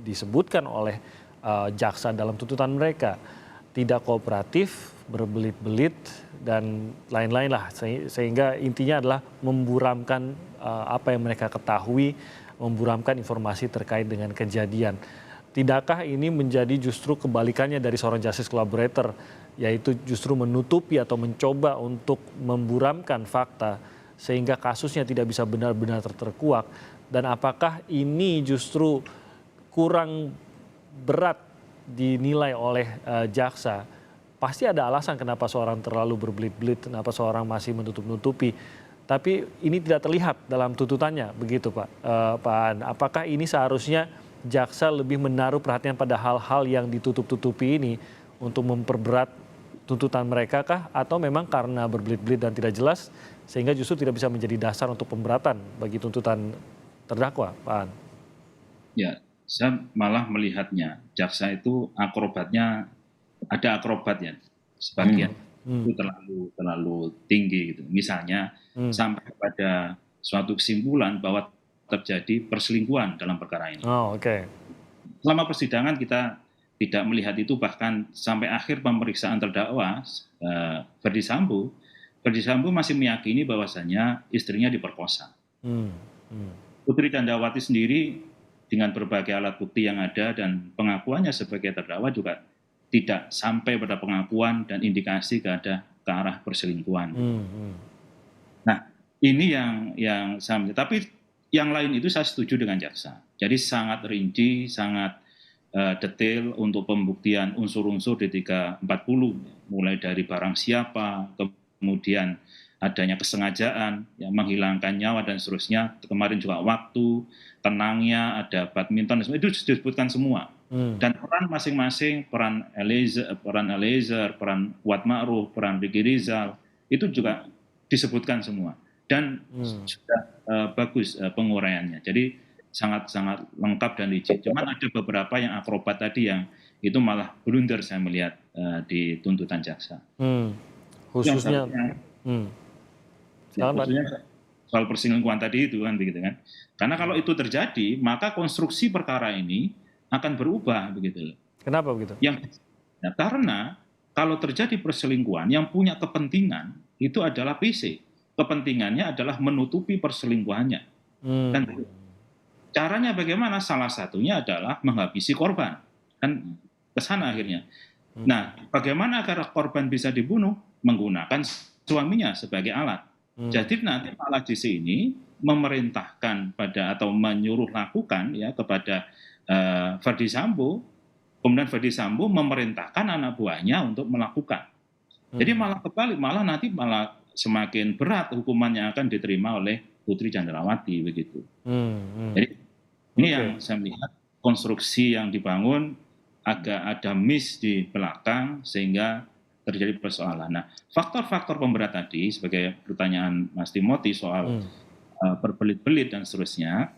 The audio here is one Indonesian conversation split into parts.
disebutkan oleh jaksa dalam tuntutan mereka. Tidak kooperatif, berbelit-belit, dan lain-lain lah. Sehingga intinya adalah memburamkan apa yang mereka ketahui, memburamkan informasi terkait dengan kejadian. Tidakkah ini menjadi justru kebalikannya dari seorang justice collaborator, yaitu justru menutupi atau mencoba untuk memburamkan fakta sehingga kasusnya tidak bisa benar-benar terkuak? Dan apakah ini justru kurang berat dinilai oleh jaksa? Pasti ada alasan kenapa seorang terlalu berbelit-belit, kenapa seorang masih menutup-nutupi. Tapi ini tidak terlihat dalam tuntutannya, begitu Pak. Pak Aan, apakah ini seharusnya jaksa lebih menaruh perhatian pada hal-hal yang ditutup-tutupi ini untuk memperberat tuntutan mereka kah? Atau memang karena berbelit-belit dan tidak jelas sehingga justru tidak bisa menjadi dasar untuk pemberatan bagi tuntutan terdakwa, Pak Aan? Ya, saya malah melihatnya jaksa itu akrobatnya, ada akrobat ya sebagian itu terlalu tinggi gitu. Misalnya sampai kepada suatu kesimpulan bahwa terjadi perselingkuhan dalam perkara ini. Oh, oke. Selama persidangan kita tidak melihat itu, bahkan sampai akhir pemeriksaan terdakwa Ferdy Sambo. Ferdy Sambo masih meyakini bahwasannya istrinya diperkosa. Putri Candrawati sendiri dengan berbagai alat bukti yang ada dan pengakuannya sebagai terdakwa juga tidak sampai pada pengakuan dan indikasi ke arah perselingkuhan. Nah, ini yang saya melihat. Tapi yang lain itu saya setuju dengan jaksa. Jadi sangat rinci, sangat detail untuk pembuktian unsur-unsur di 340, mulai dari barang siapa, kemudian adanya kesengajaan, ya, menghilangkan nyawa dan seterusnya. Kemarin juga waktu, tenangnya, ada badminton, itu disebutkan semua. Dan peran masing-masing, peran Eliezer, peran Kuat Ma'ruf, peran Ricky Rizal, itu juga disebutkan semua. Dan sudah bagus penguraiannya. Jadi sangat-sangat lengkap dan licin. Cuman ada beberapa yang akrobat tadi yang itu malah blunder saya melihat di tuntutan jaksa. Khususnya khususnya soal perselingkuhan tadi itu kan begitu kan. Karena kalau itu terjadi, maka konstruksi perkara ini akan berubah begitu. Kenapa begitu? Nah, karena kalau terjadi perselingkuhan yang punya kepentingan itu adalah PC. Kepentingannya adalah menutupi perselingkuhannya. Dan caranya bagaimana? Salah satunya adalah menghabisi korban. Kan ke sana akhirnya. Nah, bagaimana agar korban bisa dibunuh? Menggunakan suaminya sebagai alat. Jadi nanti malah di sini memerintahkan pada atau menyuruh lakukan ya kepada Ferdy Sambo, kemudian Ferdy Sambo memerintahkan anak buahnya untuk melakukan. Jadi malah kebalik, malah nanti malah semakin berat hukuman yang akan diterima oleh Putri Candrawati begitu. Jadi ini yang saya melihat konstruksi yang dibangun agak ada miss di belakang sehingga terjadi persoalan. Nah, faktor-faktor pemberat tadi sebagai pertanyaan Mas Timothy soal berbelit-belit dan seterusnya,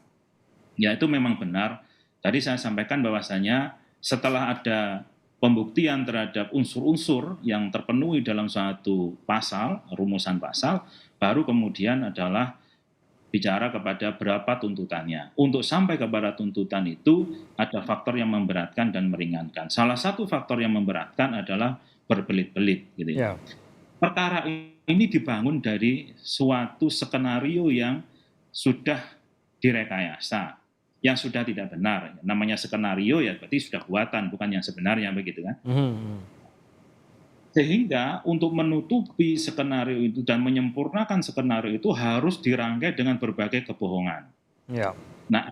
ya itu memang benar. Tadi saya sampaikan bahwasanya setelah ada pembuktian terhadap unsur-unsur yang terpenuhi dalam suatu pasal, rumusan pasal, baru kemudian adalah bicara kepada berapa tuntutannya. Untuk sampai kepada tuntutan itu ada faktor yang memberatkan dan meringankan. Salah satu faktor yang memberatkan adalah berbelit-belit gitu ya. Perkara ini dibangun dari suatu skenario yang sudah direkayasa, yang sudah tidak benar. Namanya skenario ya berarti sudah buatan, bukan yang sebenarnya begitu kan. Sehingga untuk menutupi skenario itu dan menyempurnakan skenario itu harus dirangkai dengan berbagai kebohongan. Nah,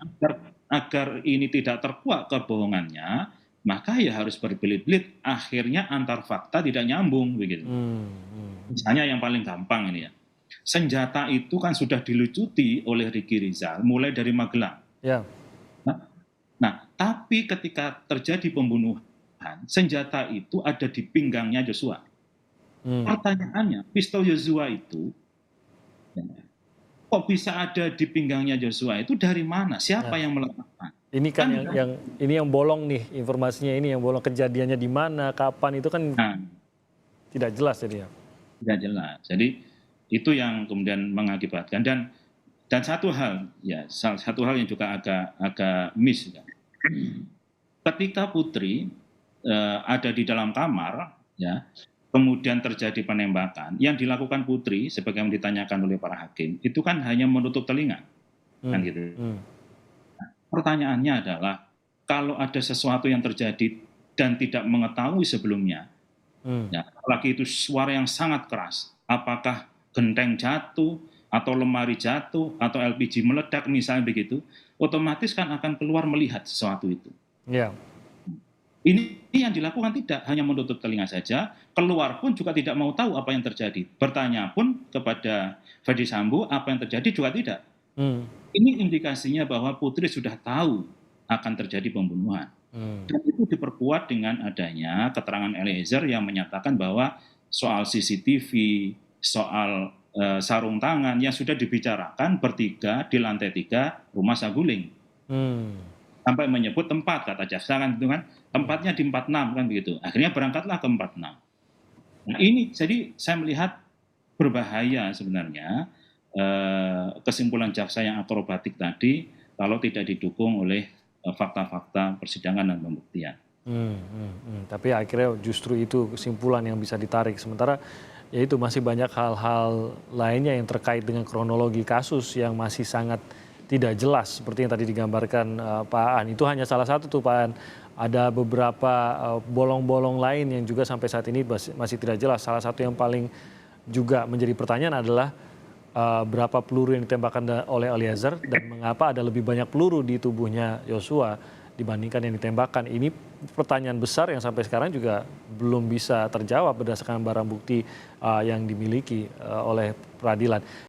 agar ini tidak terkuak kebohongannya, maka ya harus berbelit-belit. Akhirnya antar fakta tidak nyambung begitu. Misalnya yang paling gampang ini ya, senjata itu kan sudah dilucuti oleh Ricky Rizal mulai dari Magelang. Nah, tapi ketika terjadi pembunuhan, senjata itu ada di pinggangnya Joshua. Pertanyaannya, pistol Joshua itu kok bisa ada di pinggangnya Joshua itu dari mana? Siapa yang meletakkan? Ini kan ini yang bolong nih informasinya, ini yang bolong, kejadiannya di mana, kapan, itu kan tidak jelas jadi ya. Tidak jelas. Jadi itu yang kemudian mengakibatkan dan satu hal ya, satu hal yang juga agak miss ya. ketika Putri ada di dalam kamar, ya, kemudian terjadi penembakan, yang dilakukan Putri, sebagaimana ditanyakan oleh para hakim, itu kan hanya menutup telinga, kan gitu. Pertanyaannya adalah, kalau ada sesuatu yang terjadi dan tidak mengetahui sebelumnya, ya, apalagi itu suara yang sangat keras, apakah genteng jatuh, atau lemari jatuh, atau LPG meledak misalnya begitu, otomatis kan akan keluar melihat sesuatu itu. Ya. Ini yang dilakukan tidak hanya menutup telinga saja, keluar pun juga tidak mau tahu apa yang terjadi. Bertanya pun kepada Ferdy Sambo apa yang terjadi juga tidak. Ini indikasinya bahwa Putri sudah tahu akan terjadi pembunuhan. Dan itu diperkuat dengan adanya keterangan Eliezer yang menyatakan bahwa soal CCTV, soal sarung tangan yang sudah dibicarakan bertiga di lantai 3 rumah Saguling. Sampai menyebut tempat, kata jaksa kan gitu kan, tempatnya di 46 kan begitu. Akhirnya berangkatlah ke 46. Nah ini jadi saya melihat berbahaya sebenarnya kesimpulan jaksa yang akrobatik tadi kalau tidak didukung oleh fakta-fakta persidangan dan pembuktian. Tapi akhirnya justru itu kesimpulan yang bisa ditarik. Sementara ya itu masih banyak hal-hal lainnya yang terkait dengan kronologi kasus yang masih sangat tidak jelas seperti yang tadi digambarkan Pak Aan. Itu hanya salah satu tuh Pak Aan. Ada beberapa bolong-bolong lain yang juga sampai saat ini masih tidak jelas. Salah satu yang paling juga menjadi pertanyaan adalah berapa peluru yang ditembakkan oleh Eliezer dan mengapa ada lebih banyak peluru di tubuhnya Yosua dibandingkan yang ditembakkan. Ini pertanyaan besar yang sampai sekarang juga belum bisa terjawab berdasarkan barang bukti yang dimiliki oleh peradilan.